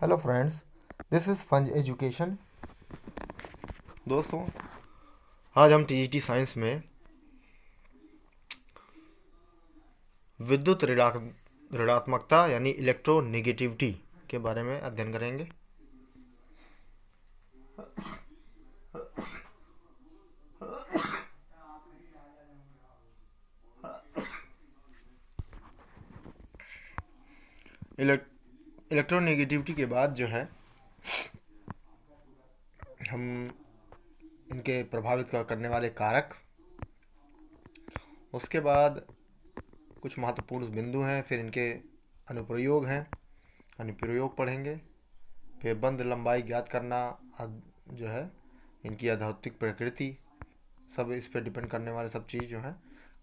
Hello friends, this is फंज education. दोस्तों, आज हम टीजीटी साइंस में विद्युत ऋणात्मकता यानी इलेक्ट्रोनेगेटिविटी के बारे में अध्ययन करेंगे। इलेक्ट्रोनेगेटिविटी के बाद जो है हम इनके प्रभावित करने वाले कारक, उसके बाद कुछ महत्वपूर्ण बिंदु हैं, फिर इनके अनुप्रयोग हैं, अनुप्रयोग पढ़ेंगे, फिर बंद लंबाई ज्ञात करना, जो है इनकी आध्यात्मिक प्रकृति, सब इस पर डिपेंड करने वाले सब चीज़ जो है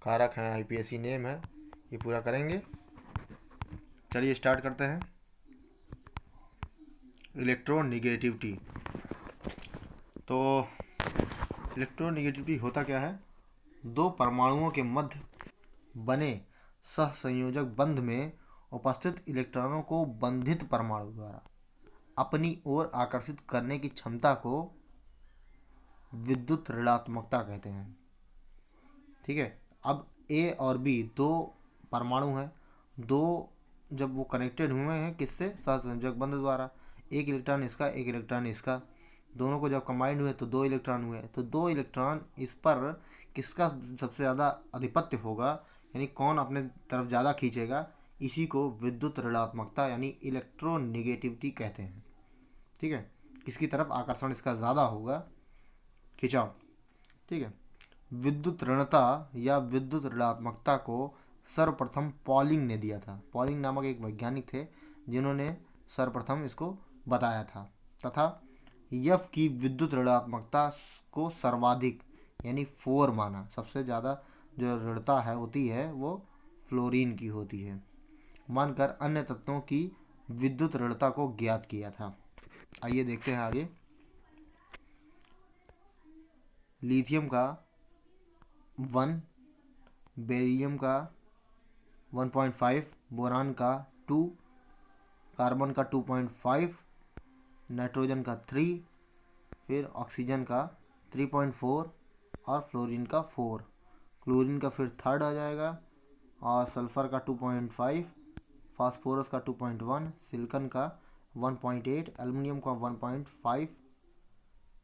कारक हैं, आईपीएससी नेम है, ये पूरा करेंगे। चलिए स्टार्ट करते हैं। इलेक्ट्रोनेगेटिविटी। तो इलेक्ट्रोनेगेटिविटी होता क्या है? दो परमाणुओं के मध्य बने सहसंयोजक बंध में उपस्थित इलेक्ट्रॉनों को बंधित परमाणु द्वारा अपनी ओर आकर्षित करने की क्षमता को विद्युत ऋणात्मकता कहते हैं। ठीक है। अब ए और बी दो परमाणु हैं, दो जब वो कनेक्टेड हुए हैं किससे? सहसंयोजक बंध द्वारा। एक इलेक्ट्रॉन इसका, एक इलेक्ट्रॉन इसका, दोनों को जब कंबाइंड हुए तो दो इलेक्ट्रॉन हुए। तो दो इलेक्ट्रॉन इस पर किसका सबसे ज़्यादा आधिपत्य होगा, यानी कौन अपने तरफ ज़्यादा खींचेगा, इसी को विद्युत ऋणात्मकता यानी इलेक्ट्रोनेगेटिविटी कहते हैं। ठीक है। किसकी तरफ आकर्षण इसका ज़्यादा होगा, खिंचाव। ठीक है। विद्युत ऋणता या विद्युत ऋणात्मकता को सर्वप्रथम पॉलिंग ने दिया था। पॉलिंग नामक एक वैज्ञानिक थे जिन्होंने सर्वप्रथम इसको बताया था, तथा यफ की विद्युत ऋणात्मकता को सर्वाधिक यानी 4 माना। सबसे ज़्यादा जो ऋणता है होती है वो फ्लोरीन की होती है, मानकर अन्य तत्वों की विद्युत ऋणता को ज्ञात किया था। आइए देखते हैं आगे। लिथियम का 1, बेरिलियम का 1.5, बोरान का 2, कार्बन का 2.5, नाइट्रोजन का 3, फिर ऑक्सीजन का 3.4 और फ्लोरीन का 4। क्लोरीन का फिर थर्ड आ जाएगा, और सल्फर का 2.5, फास्फोरस का 2.1, सिलिकॉन का 1.8, एल्युमिनियम का 1.5,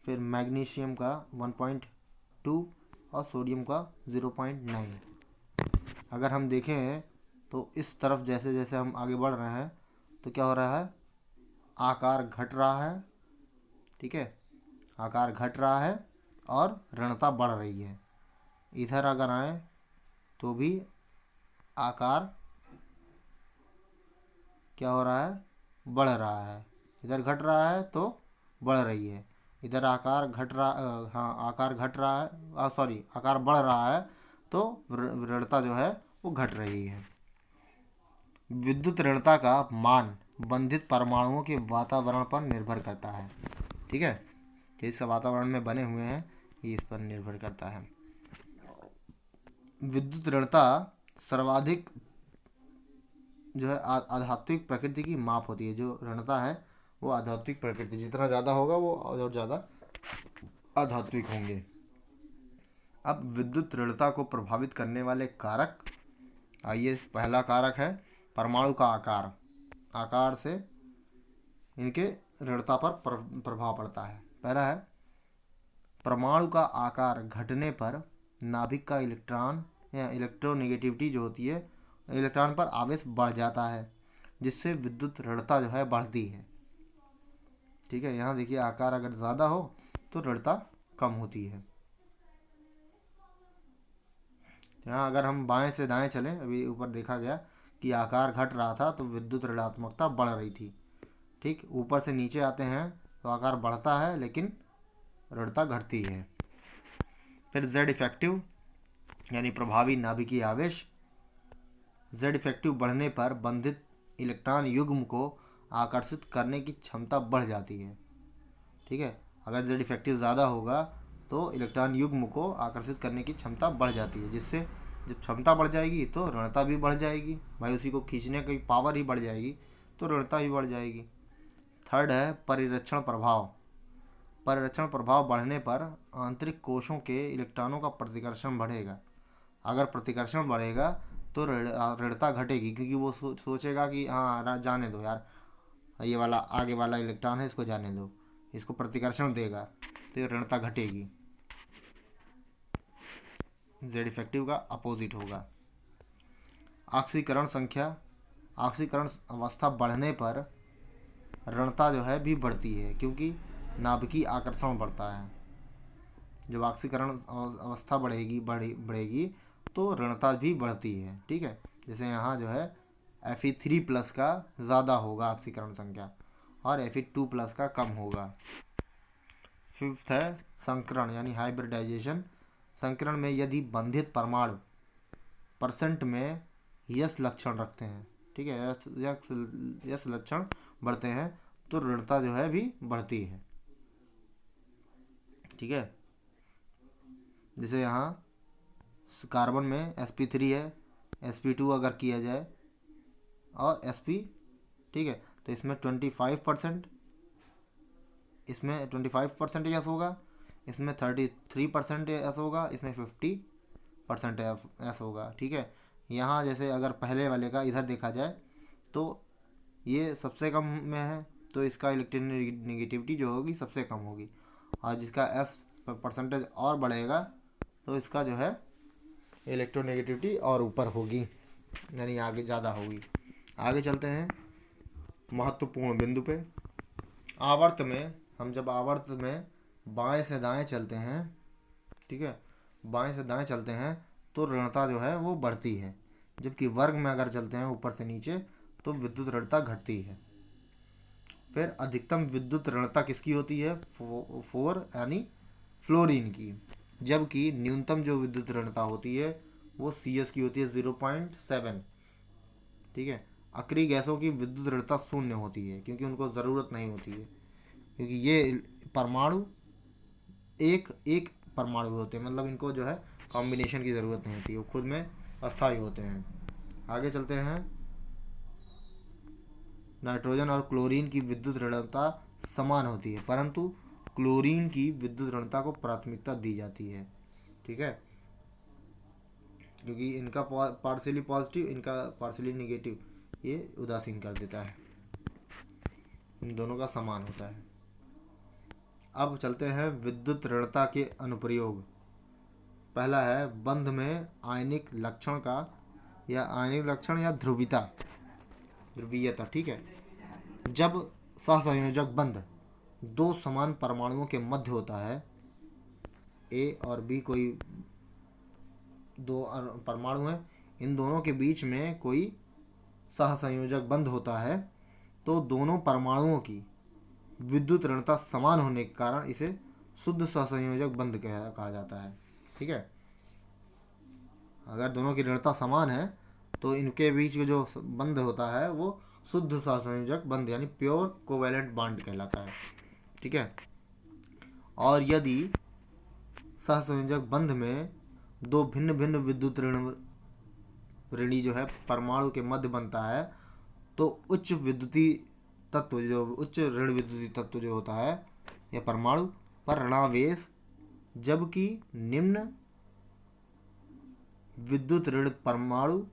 फिर मैग्नीशियम का 1.2 और सोडियम का 0.9। अगर हम देखें तो इस तरफ जैसे जैसे हम आगे बढ़ रहे हैं तो क्या हो रहा है? आकार घट रहा है। ठीक है, आकार घट रहा है और ऋणता बढ़ रही है। इधर अगर आए तो भी आकार क्या हो रहा है? बढ़ रहा है। इधर घट रहा है तो बढ़ रही है, इधर आकार घट रहा, हाँ आकार घट रहा है, सॉरी आकार बढ़ रहा है तो ऋणता जो है वो घट रही है। विद्युत ऋणता का मान बंधित परमाणुओं के वातावरण पर निर्भर करता है। ठीक है, जिस वातावरण में बने हुए हैं ये इस पर निर्भर करता है। विद्युत ऋणता सर्वाधिक जो है आध्यात्मिक प्रकृति की माप होती है। जो ऋणता है वो आध्यात्मिक प्रकृति, जितना ज़्यादा होगा वो और ज़्यादा आध्यात्मिक होंगे। अब विद्युत ऋणता को प्रभावित करने वाले कारक, आइए पहला कारक है परमाणु का आकार। आकार से इनके ऋणता पर प्रभाव पड़ता है। पहला है परमाणु का आकार घटने पर नाभिक का इलेक्ट्रॉन या इलेक्ट्रोनेगेटिविटी जो होती है, इलेक्ट्रॉन पर आवेश बढ़ जाता है, जिससे विद्युत ऋणता जो है बढ़ती है। ठीक है, यहाँ देखिए आकार अगर ज़्यादा हो तो ऋणता कम होती है। यहाँ अगर हम बाएं से दाएं चलें, अभी ऊपर देखा गया कि आकार घट रहा था तो विद्युत ऋणात्मकता बढ़ रही थी। ठीक, ऊपर से नीचे आते हैं तो आकार बढ़ता है लेकिन ऋणता घटती है। फिर जेड इफेक्टिव यानी प्रभावी नाभिकीय आवेश। जेड इफेक्टिव बढ़ने पर बंधित इलेक्ट्रॉन युग्म को आकर्षित करने की क्षमता बढ़ जाती है। ठीक है, अगर जेड इफेक्टिव ज़्यादा होगा तो इलेक्ट्रॉन युग्म को आकर्षित करने की क्षमता बढ़ जाती है, जिससे जब क्षमता बढ़ जाएगी तो ऋणता भी बढ़ जाएगी। भाई उसी को खींचने की पावर ही बढ़ जाएगी तो ऋणता भी बढ़ जाएगी। थर्ड है परिरक्षण प्रभाव। परिरक्षण प्रभाव बढ़ने पर आंतरिक कोशों के इलेक्ट्रॉनों का प्रतिकर्षण बढ़ेगा। अगर प्रतिकर्षण बढ़ेगा तो ऋणता घटेगी, क्योंकि वो सोचेगा कि हाँ जाने दो यार, ये वाला आगे वाला इलेक्ट्रॉन है, इसको जाने दो, इसको प्रतिकर्षण देगा, तो ये ऋणता घटेगी। जेड इफेक्टिव का अपोजिट होगा। ऑक्सीकरण संख्या, ऑक्सीकरण अवस्था बढ़ने पर ऋणता जो है भी बढ़ती है, क्योंकि नाभिकीय आकर्षण बढ़ता है। जब ऑक्सीकरण अवस्था बढ़ेगी तो ऋणता भी बढ़ती है। ठीक है, जैसे यहाँ जो है Fe3+ का ज़्यादा होगा ऑक्सीकरण संख्या और Fe2+ का कम होगा। फिफ्थ है संकरण यानी हाइब्रिडाइजेशन। संकरण में यदि बंधित परमाणु परसेंट में यस लक्षण रखते हैं, ठीक है, यस लक्षण बढ़ते हैं तो ऋणता जो है भी बढ़ती है। ठीक है, जैसे यहाँ कार्बन में sp3 है, sp2 अगर किया जाए और sp, ठीक है, तो इसमें 25%, इसमें 25% यस होगा, इसमें 33% यस होगा, इसमें 50% यस होगा। ठीक है, यहाँ जैसे अगर पहले वाले का इधर देखा जाए तो ये सबसे कम में है, तो इसका इलेक्ट्रोनेगेटिविटी जो होगी सबसे कम होगी, और जिसका एस परसेंटेज और बढ़ेगा तो इसका जो है इलेक्ट्रोनेगेटिविटी और ऊपर होगी, यानी आगे ज़्यादा होगी। आगे चलते हैं महत्वपूर्ण बिंदु पे। आवर्त में हम जब आवर्त में बाएं से दाएं चलते हैं, ठीक है, बाएं से दाएं चलते हैं तो ऋणता जो है वो बढ़ती है, जबकि वर्ग में अगर चलते हैं ऊपर से नीचे तो विद्युत ऋणता घटती है। फिर अधिकतम विद्युत ऋणता किसकी होती है? 4 यानी फ्लोरीन की, जबकि न्यूनतम जो विद्युत ऋणता होती है वो CS की होती है 0.7। ठीक है, अक्रिय गैसों की विद्युत ऋणता 0 होती है, क्योंकि उनको ज़रूरत नहीं होती है, क्योंकि ये परमाणु एक एक परमाणु होते हैं, मतलब इनको जो है कॉम्बिनेशन की ज़रूरत नहीं होती है, वो खुद में अस्थायी होते हैं। आगे चलते हैं, नाइट्रोजन और क्लोरीन की विद्युत ऋणता समान होती है, परंतु क्लोरीन की विद्युत ऋणता को प्राथमिकता दी जाती है। ठीक है, क्योंकि इनका पार्शियली पॉजिटिव, इनका पार्शियली नेगेटिव, ये उदासीन कर देता है, इन दोनों का समान होता है। अब चलते हैं विद्युत ऋणता के अनुप्रयोग। पहला है बंध में आयनिक लक्षण का, या आयनिक लक्षण या ध्रुवीयता। ठीक है, जब सहसंयोजक बंध दो समान परमाणुओं के मध्य होता है, A और B कोई दो परमाणु हैं, इन दोनों के बीच में कोई सहसंयोजक बंध होता है, तो दोनों परमाणुओं की विद्युत ऋणता समान होने के कारण इसे शुद्ध सहसंयोजक बंध कहा जाता है। ठीक है, अगर दोनों की ऋणता समान है तो इनके बीच जो बंध होता है वो शुद्ध सहसंयोजक बंध यानी प्योर कोवैलेंट बॉन्ड कहलाता है। ठीक है, और यदि सहसंयोजक बंध में दो भिन्न भिन्न विद्युत ऋणी जो है परमाणु के मध्य बनता है, तो उच्च विद्युतीय तत्व, जो उच्च ऋण विद्युतीय तत्व जो होता है या परमाणु पर ऋणावेश, जबकि निम्न विद्युत ऋण परमाणु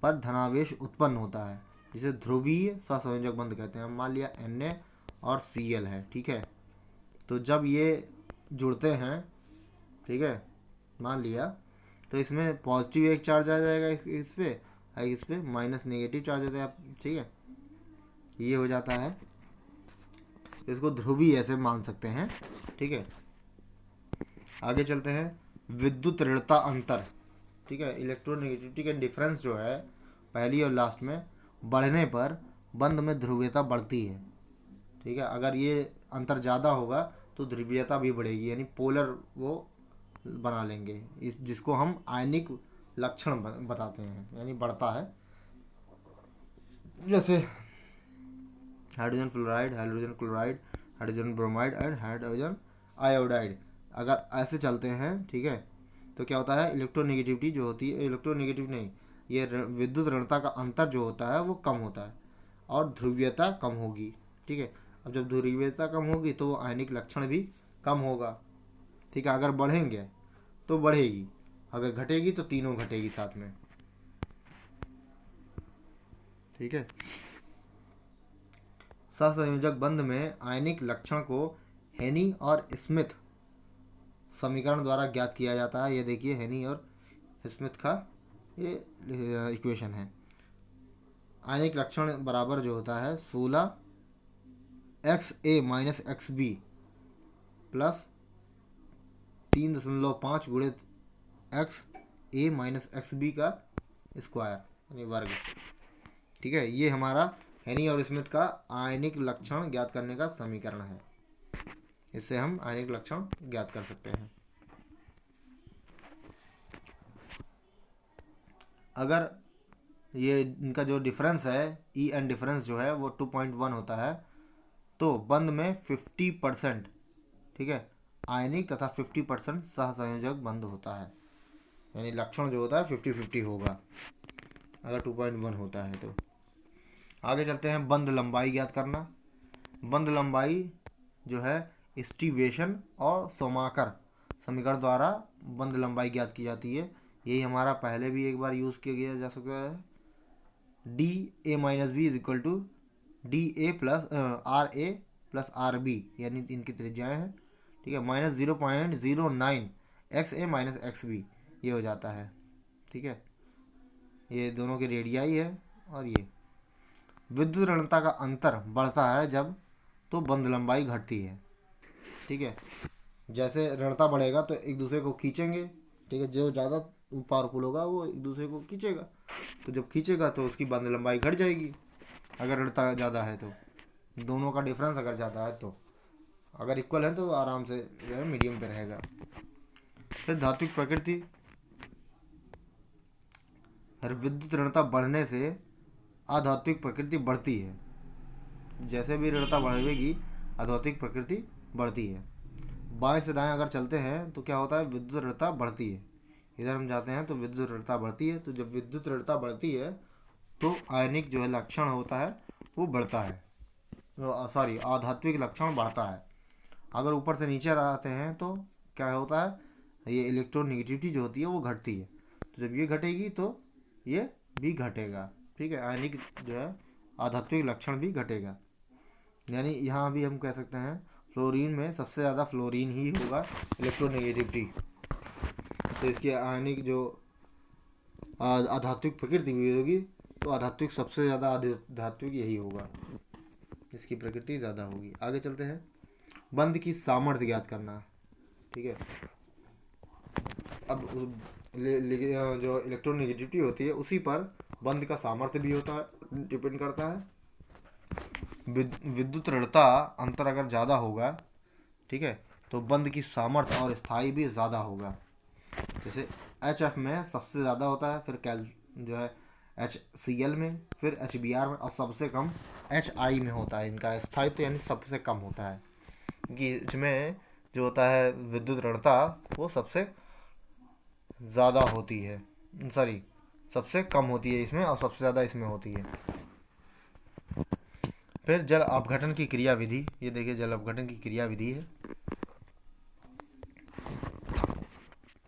पर धनावेश उत्पन्न होता है, जिसे ध्रुवीय सहसंयोजक बंध कहते हैं। मान लिया Na और Cl है। ठीक है, तो जब ये जुड़ते हैं, ठीक है, मान लिया, तो इसमें पॉजिटिव एक चार्ज आ जाएगा इस पे माइनस नेगेटिव चार्ज होता है। ठीक है, ये हो जाता है, इसको ध्रुवीय ऐसे मान सकते हैं। ठीक है, आगे चलते हैं विद्युत ऋणता अंतर। ठीक है, इलेक्ट्रोनेगेटिविटी के डिफरेंस जो है पहली और लास्ट में बढ़ने पर बंध में ध्रुवीयता बढ़ती है। ठीक है, अगर ये अंतर ज़्यादा होगा तो ध्रुवीयता भी बढ़ेगी, यानी पोलर वो बना लेंगे, इस जिसको हम आयनिक लक्षण बताते हैं, यानी बढ़ता है। जैसे hydrogen fluoride, hydrogen chloride, hydrogen bromide and hydrogen iodide अगर ऐसे चलते हैं, ठीक है, तो क्या होता है, इलेक्ट्रोनेगेटिविटी जो होती है, इलेक्ट्रोनेगेटिव नहीं, ये विद्युत ऋणता का अंतर जो होता है वो कम होता है और ध्रुवीयता कम होगी। ठीक है, अब जब ध्रुवीयता कम होगी तो वो आयनिक लक्षण भी कम होगा। ठीक है, अगर बढ़ेंगे तो बढ़ेगी, अगर घटेगी तो तीनों घटेगी साथ में। ठीक है, सहसंयोजक बंध में आयनिक लक्षण को हेनी और स्मिथ समीकरण द्वारा ज्ञात किया जाता है। ये देखिए हेनी और स्मिथ का ये इक्वेशन है। आयनिक लक्षण बराबर जो होता है 16 XA-XB प्लस 3.5 गुणित XA-XB का स्क्वायर यानी वर्ग। ठीक है, ये हमारा हेनी और स्मिथ का आयनिक लक्षण ज्ञात करने का समीकरण है। इससे हम आयनिक लक्षण ज्ञात कर सकते हैं। अगर ये इनका जो डिफरेंस है ई एन डिफरेंस जो है वो 2.1 होता है तो बंध में 50%, ठीक है, आयनिक तथा 50% सहसंयोजक बंध होता है। यानी लक्षण जो होता है 50-50 होगा अगर 2.1 होता है तो। आगे चलते हैं, बंध लंबाई ज्ञात करना। बंध लंबाई जो है स्टीवेशन और सोमाकर समीकरण द्वारा बंध लंबाई ज्ञात की जाती है। यही हमारा पहले भी एक बार यूज़ किया गया जा सकता है। D A minus B is equal to D A plus R A plus R B, यानी इनकी त्रिज्याएँ हैं। ठीक है, -0.09 X A minus X B ये हो जाता है। ठीक है, ये दोनों की रेडियाई है। और ये विद्युत ऋणता का अंतर बढ़ता है जब तो बंध लंबाई घटती है। ठीक है, जैसे ऋणता बढ़ेगा तो एक दूसरे को खींचेंगे। ठीक है, जो ज़्यादा पावरफुल होगा वो एक दूसरे को खींचेगा, तो जब खींचेगा तो उसकी बंध लंबाई घट जाएगी। अगर ऋणता ज़्यादा है तो दोनों का डिफरेंस अगर ज़्यादा है तो, अगर इक्वल है तो आराम से जो है मीडियम पे रहेगा। फिर धात्विक प्रकृति, विद्युत ऋणता बढ़ने से अधात्विक प्रकृति बढ़ती है। जैसे भी ऋणता बढ़ेगी अधात्विक प्रकृति बढ़ती है। बाएं से दाएं अगर चलते हैं तो क्या होता है, विद्युत ऋणता बढ़ती है। इधर हम जाते हैं तो विद्युत ऋणता बढ़ती है। तो जब विद्युत ऋणता बढ़ती है तो आयनिक जो है लक्षण होता है वो बढ़ता है, सॉरी आधात्विक लक्षण बढ़ता है। अगर ऊपर से नीचे आते हैं तो क्या होता है, ये इलेक्ट्रोनेगेटिविटी जो होती है वो घटती है। तो जब ये घटेगी तो ये भी घटेगा। ठीक है, आयनिक जो है आधात्विक लक्षण भी घटेगा। यानी यहाँ भी हम कह सकते हैं फ्लोरीन में सबसे ज़्यादा फ्लोरीन ही होगा इलेक्ट्रोनेगेटिविटी। तो इसकी आयनिक जो आधात्विक प्रकृति भी होगी तो आधात्विक सबसे ज़्यादा आधात्विक यही होगा, इसकी प्रकृति ज़्यादा होगी। आगे चलते हैं, बंध की सामर्थ्य ज्ञात करना। ठीक है, अब जो इलेक्ट्रोनेगेटिविटी होती है उसी पर बंध का सामर्थ्य भी होता है, डिपेंड करता है। विद्युत ऋणता अंतर अगर ज़्यादा होगा, ठीक है, तो बंध की सामर्थ्य और स्थायी भी ज़्यादा होगा। जैसे एच एफ में सबसे ज़्यादा होता है, फिर कैल जो है एच सी एल में, फिर एच बी आर में, और सबसे कम एच आई में होता है। इनका स्थायित्व यानी सबसे कम होता है, क्योंकि इसमें जो होता है विद्युत ऋणता वो सबसे ज़्यादा होती है, सॉरी सबसे कम होती है इसमें, और सबसे ज़्यादा इसमें होती है। फिर जल अपघटन की क्रिया विधि, ये देखिए जल अपघटन की क्रिया विधि है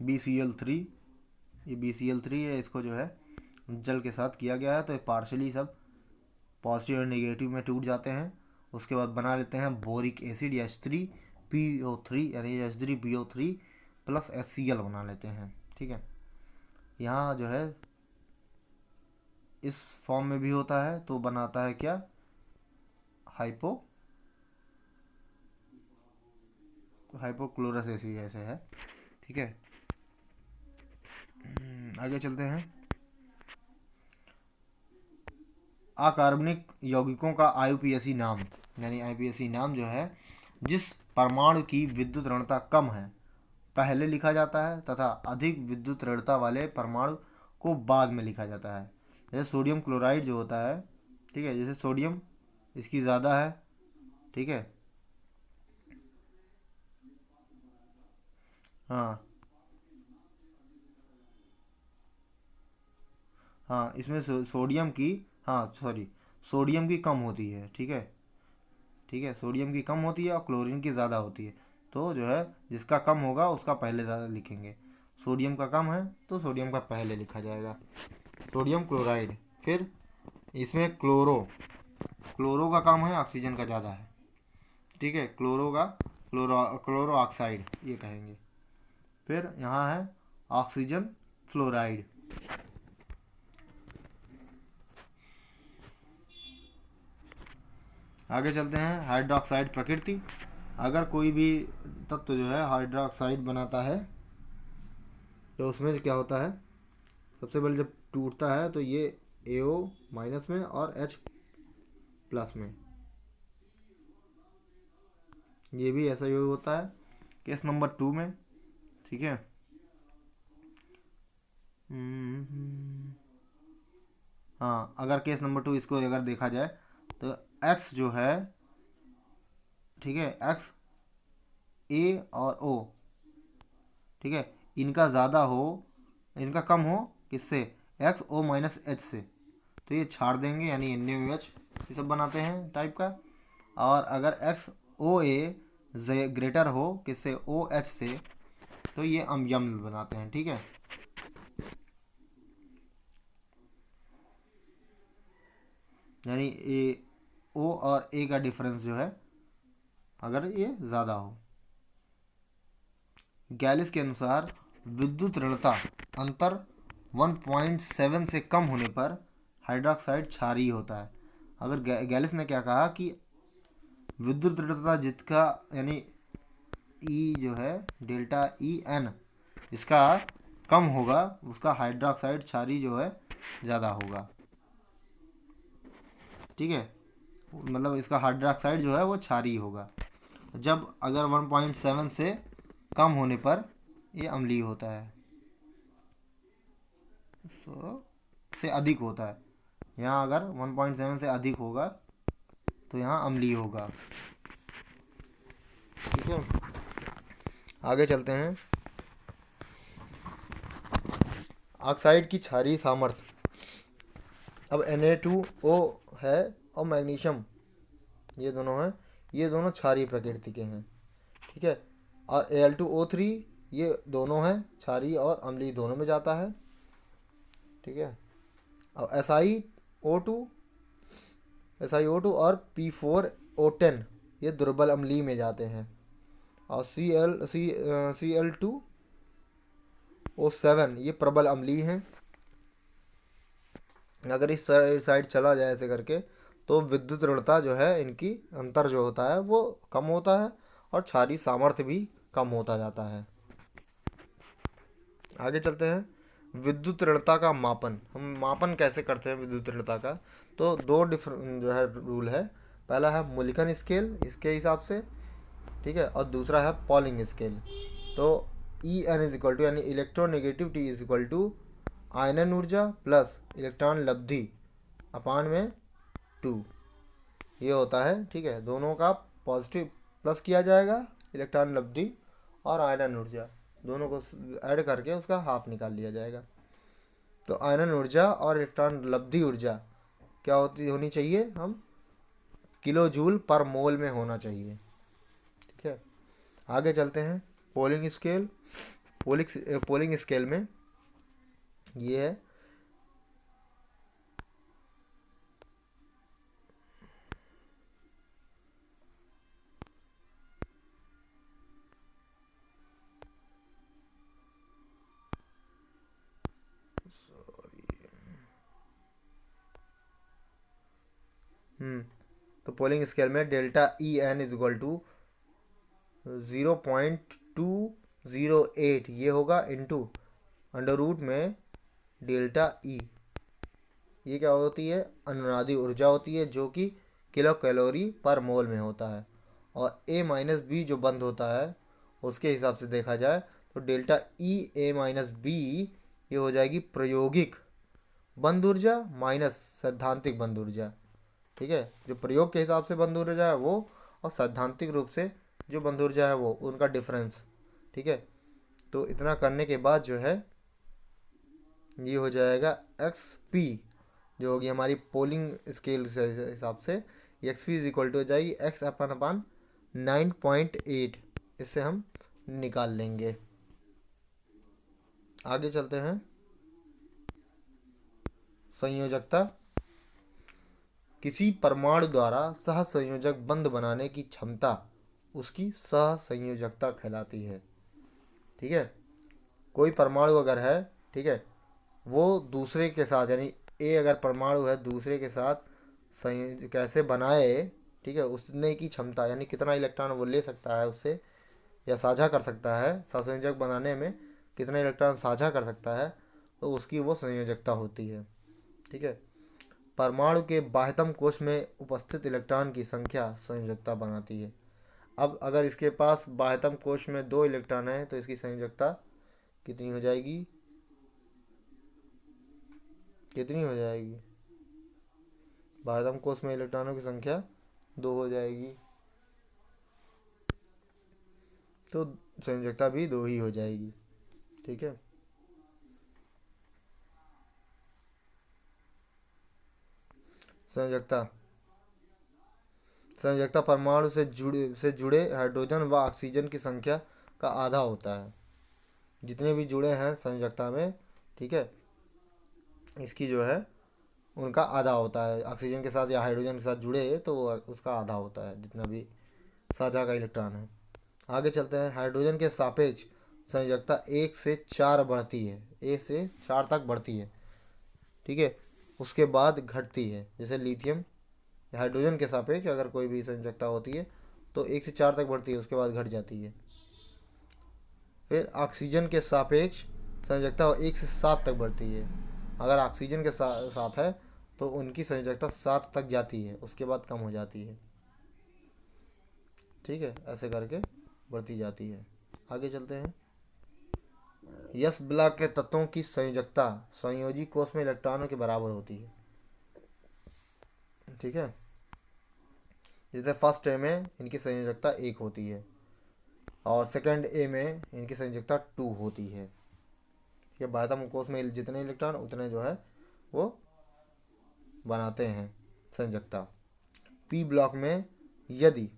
BCl3। ये BCl3 है, इसको जो है जल के साथ किया गया है तो ये पार्शली सब पॉजिटिव और नेगेटिव में टूट जाते हैं। उसके बाद बना लेते हैं बोरिक एसिड H3PO3 यानी H3PO3 प्लस HCl बना लेते हैं। ठीक है, यहाँ जो है इस फॉर्म में भी होता है तो बनाता है क्या, हाइपोक्लोरस एसिड ऐसे है। ठीक है, आगे चलते हैं, अकार्बनिक यौगिकों का आईयूपीएसी नाम, यानी आईयूपीएसी नाम जो है जिस परमाणु की विद्युत ऋणता कम है पहले लिखा जाता है तथा अधिक विद्युत ऋणता वाले परमाणु को बाद में लिखा जाता है। जैसे सोडियम क्लोराइड जो होता है, ठीक है, जैसे सोडियम इसकी ज़्यादा है। ठीक है, हाँ हाँ, इसमें सोडियम की, हाँ सॉरी सोडियम की कम होती है। ठीक है, ठीक है, सोडियम की कम होती है और क्लोरीन की ज़्यादा होती है। तो जो है जिसका कम होगा उसका पहले ज़्यादा लिखेंगे। सोडियम का कम है तो सोडियम का पहले लिखा जाएगा, सोडियम क्लोराइड। फिर इसमें क्लोरो का कम है, ऑक्सीजन का ज़्यादा है। ठीक है, क्लोरो का क्लोरो ऑक्साइड ये कहेंगे। फिर यहाँ है ऑक्सीजन फ्लोराइड। आगे चलते हैं, हाइड्रोक्साइड प्रकृति। अगर कोई भी तत्व जो है हाइड्रोक्साइड बनाता है तो उसमें क्या होता है, सबसे पहले जब टूटता है तो ये AO माइनस में और H प्लस में, ये भी ऐसा ही होता है केस नंबर 2 में। ठीक है, हाँ, अगर केस नंबर 2 इसको अगर देखा जाए तो X जो है, ठीक है, X A और O, ठीक है, इनका ज़्यादा हो, इनका कम हो किससे, XO माइनस H से, तो ये छाड़ देंगे, यानी NaOH ये सब बनाते हैं टाइप का। और अगर XOA ग्रेटर हो किससे, OH से, तो ये अम्ल बनाते हैं। ठीक है, यानी O और A का डिफरेंस जो है अगर ये ज़्यादा हो। गैलिस के अनुसार विद्युत ऋणता अंतर 1.7 से कम होने पर हाइड्रोक्साइड क्षारीय होता है। अगर गैलिस ने क्या कहा कि विद्युत ऋणता जिसका, यानी E जो है डेल्टा EN इसका कम होगा, उसका हाइड्रोक्साइड क्षारीय जो है ज़्यादा होगा। ठीक है, मतलब इसका हाइड्रोक्साइड जो है वो क्षारीय होगा। जब अगर 1.7 से कम होने पर ये अम्लीय होता है, तो से अधिक होता है। यहाँ अगर 1.7 से अधिक होगा तो यहाँ अम्लीय होगा। ठीक है, आगे चलते हैं, ऑक्साइड की क्षारीय सामर्थ्य। अब Na2O है और मैग्नीशियम, ये दोनों हैं, ये दोनों क्षारीय प्रकृति के हैं। ठीक है, और Al2O3 ये दोनों हैं क्षारीय और अम्लीय दोनों में जाता है। ठीक है, और SiO2 और P4O10 ये दुर्बल अम्लीय में जाते हैं। और Cl2O7 ये प्रबल अम्लीय हैं। अगर इस साइड चला जाए ऐसे करके तो विद्युत ऋणता जो है, इनकी अंतर जो होता है वो कम होता है और क्षारीय सामर्थ्य भी कम होता जाता है। आगे चलते हैं, विद्युत ऋणता का मापन। हम मापन कैसे करते हैं विद्युत ऋणता का, तो दो डिफरेंट जो है रूल है। पहला है मुल्लिकन स्केल, इसके हिसाब से, ठीक है, और दूसरा है पॉलिंग स्केल। तो EN इज इक्वल टू, यानी इलेक्ट्रोनेगेटिविटी इज इक्वल टू आयनन ऊर्जा प्लस इलेक्ट्रॉन लब्धि अपान में 2, ये होता है। ठीक है, दोनों का पॉजिटिव प्लस किया जाएगा, इलेक्ट्रॉन लब्धि और आयनन ऊर्जा दोनों को ऐड करके उसका हाफ निकाल लिया जाएगा। तो आयनन ऊर्जा और इलेक्ट्रॉन लब्धि ऊर्जा क्या होनी चाहिए, हम किलो जूल पर मोल में होना चाहिए। ठीक है, आगे चलते हैं, पोलिंग स्केल। पोलिंग स्केल में ये है, तो पोलिंग स्केल में delta EN is equal to 0.208 ये होगा इंटू अंडर रूट में डेल्टा E। ये क्या होती है, अनुनादी ऊर्जा होती है, जो कि किलो कैलोरी पर मोल में होता है। और A-B जो बंद होता है उसके हिसाब से देखा जाए तो डेल्टा EA-B ये हो जाएगी प्रायोगिक बंद ऊर्जा माइनस सैद्धांतिक बंद ऊर्जा। ठीक है, जो प्रयोग के हिसाब से बंद ऊर्जा है वो, और सैद्धांतिक रूप से जो बंद ऊर्जा है वो, उनका डिफरेंस। ठीक है, तो इतना करने के बाद जो है ये हो जाएगा XP, जो होगी हमारी पोलिंग स्केल से हिसाब से X P is equal to हो जाएगी एक्स अपन अपान 9.8, इससे हम निकाल लेंगे। आगे चलते हैं। संयोजकता, किसी परमाणु द्वारा सहसंयोजक बंध बनाने की क्षमता उसकी सहसंयोजकता कहलाती है। ठीक है, कोई परमाणु अगर है, ठीक है, वो दूसरे के साथ यानी ए अगर परमाणु है दूसरे के साथ संयोज कैसे बनाए, ठीक है, उसने की क्षमता यानी कितना इलेक्ट्रॉन वो ले सकता है उससे या साझा कर सकता है, सहसंयोजक बनाने में कितना इलेक्ट्रॉन साझा कर सकता है, तो उसकी वो संयोजकता होती है। ठीक है, परमाणु के बाह्यतम कोश में उपस्थित इलेक्ट्रॉन की संख्या संयोजकता बनाती है। अब अगर इसके पास बाह्यतम कोश में 2 इलेक्ट्रॉन है तो इसकी संयोजकता कितनी हो जाएगी, कितनी हो जाएगी, बाह्यतम कोश में इलेक्ट्रॉनों की संख्या 2 हो जाएगी, तो संयोजकता भी 2 ही हो जाएगी। ठीक है, संयोजकता, संयोजकता परमाणु से जुड़े हाइड्रोजन व ऑक्सीजन की संख्या का आधा होता है। जितने भी जुड़े हैं संयोजकता में, ठीक है, इसकी जो है उनका आधा होता है। ऑक्सीजन के साथ या हाइड्रोजन के साथ जुड़े तो वो उसका आधा होता है जितना भी साझा का इलेक्ट्रॉन है। आगे चलते हैं। हाइड्रोजन के सापेक्ष संयोजकता 1 से 4 बढ़ती है, 1 से 4 तक बढ़ती है। ठीक है, उसके बाद घटती है। जैसे लिथियम हाइड्रोजन के सापेक्ष अगर कोई भी संयोजकता होती है तो 1 से 4 तक बढ़ती है, उसके बाद घट जाती है। फिर ऑक्सीजन के सापेक्ष संयोजकता 1 से 7 तक बढ़ती है। अगर ऑक्सीजन के साथ है तो उनकी संयोजकता 7 तक जाती है, उसके बाद कम हो जाती है। ठीक है, ऐसे करके बढ़ती जाती है। आगे चलते हैं। यस ब्लॉक के तत्वों की संयोजकता संयोजी कोष में इलेक्ट्रॉनों के बराबर होती है। ठीक है, जैसे फर्स्ट ए में इनकी संयोजकता 1 होती है और सेकंड ए में इनकी संयोजकता 2 होती है। ये बाह्यतम कोष में जितने इलेक्ट्रॉन उतने जो है वो बनाते हैं संयोजकता। पी ब्लॉक में यदि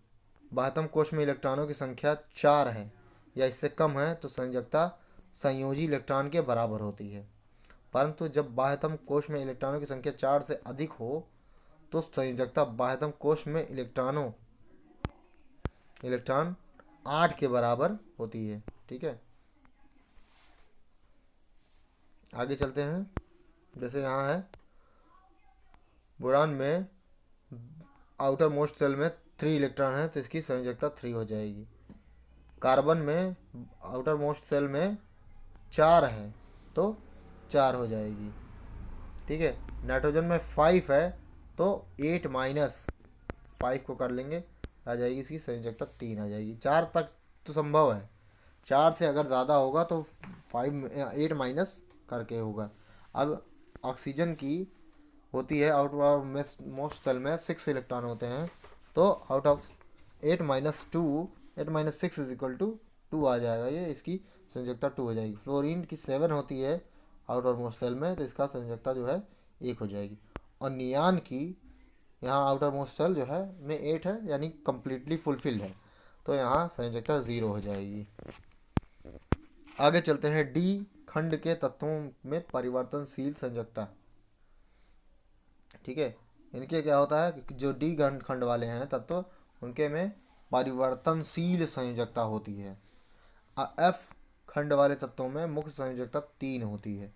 बाह्यतम कोष में इलेक्ट्रॉनों की संख्या 4 है या इससे कम है तो संयोजकता संयोजी इलेक्ट्रॉन के बराबर होती है। परंतु जब बाह्यतम कोष में इलेक्ट्रॉनों की संख्या 4 से अधिक हो तो संयोजकता बाह्यतम कोष में इलेक्ट्रॉन 8 के बराबर होती है। ठीक है, आगे चलते हैं। जैसे यहाँ है बोरान में आउटर मोस्ट सेल में 3 इलेक्ट्रॉन है तो इसकी संयोजकता 3 हो जाएगी। कार्बन में आउटर मोस्ट सेल में 4 है तो 4 हो जाएगी। ठीक है, नाइट्रोजन में 5 है तो 8 माइनस 5 को कर लेंगे, आ जाएगी इसकी संयोजकता 3 आ जाएगी। 4 तक तो संभव है, 4 से अगर ज़्यादा होगा तो 8 माइनस करके होगा। अब ऑक्सीजन की होती है आउट ऑफ मोस्ट सेल में 6 इलेक्ट्रॉन होते हैं तो out of 8 minus 2 8 minus 6 is equal to 2 आ जाएगा, ये इसकी संयोजकता 2 हो जाएगी। फ्लोरीन की 7 होती है आउट ऑफ मोस्ट सेल में तो इसका संयोजकता जो है 1 हो जाएगी। और नियान की यहाँ आउटर मोस्ट सेल जो है में 8 है यानी कम्प्लीटली फुलफिल्ड है तो यहाँ संयोजकता 0 हो जाएगी। आगे चलते हैं। डी खंड के तत्वों में परिवर्तनशील संयोजकता। ठीक है, इनके क्या होता है कि जो डी खंड वाले हैं तत्व उनके में परिवर्तनशील संयोजकता होती है। एफ खंड वाले तत्वों में मुख्य संयोजकता 3 होती है,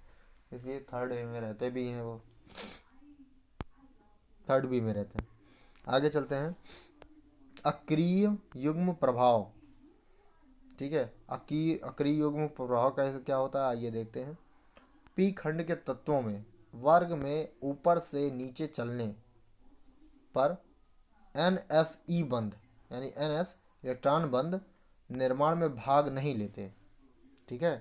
इसलिए थर्ड में रहते भी हैं, वो थर्ड बी में रहते हैं। आगे चलते हैं। अक्रिय युग्म प्रभाव। ठीक है, अक्रिय युग्म प्रभाव कैसे क्या होता है आइए देखते हैं। पी खंड के तत्वों में वर्ग में ऊपर से नीचे चलने पर NSE बंध यानी NS इलेक्ट्रॉन बंध निर्माण में भाग नहीं लेते। ठीक है,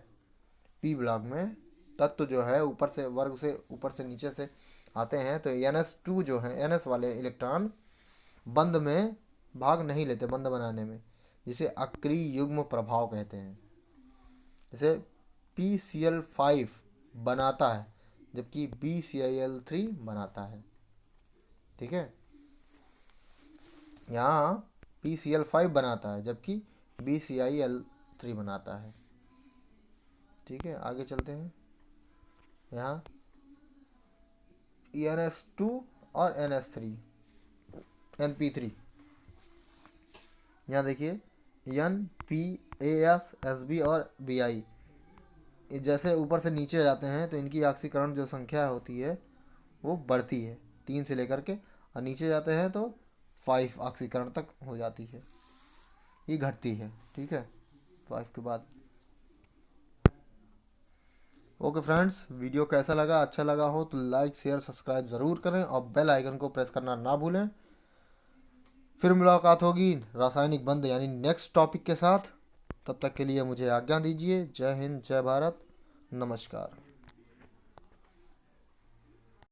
पी ब्लॉक में तत्व जो है ऊपर से वर्ग से ऊपर से नीचे से आते हैं तो NS2 जो है NS वाले इलेक्ट्रॉन बंध में भाग नहीं लेते, बंध बनाने में, जिसे अक्रिय युग्म प्रभाव कहते हैं। जैसे PCl5 बनाता है जबकि BCl3 बनाता है। ठीक है, यहाँ PCl5 बनाता है जबकि BClL3 बनाता है। ठीक है, आगे चलते हैं। यहाँ NS2 और NS3 NP3, यहाँ देखिए NPAS SB और BI, जैसे ऊपर से नीचे जाते हैं तो इनकी ऑक्सीकरण जो संख्या होती है वो बढ़ती है 3 से लेकर के, और नीचे जाते हैं तो 5 ऑक्सीकरण तक हो जाती है, ये घटती है। ठीक है, 5 के बाद। ओके फ्रेंड्स, वीडियो कैसा लगा? अच्छा लगा हो तो लाइक शेयर सब्सक्राइब ज़रूर करें और बेल आइकन को प्रेस करना ना भूलें। फिर मुलाकात होगी रासायनिक बंध यानी नेक्स्ट टॉपिक के साथ। तब तक के लिए मुझे आज्ञा दीजिए। जय हिंद, जय भारत, नमस्कार।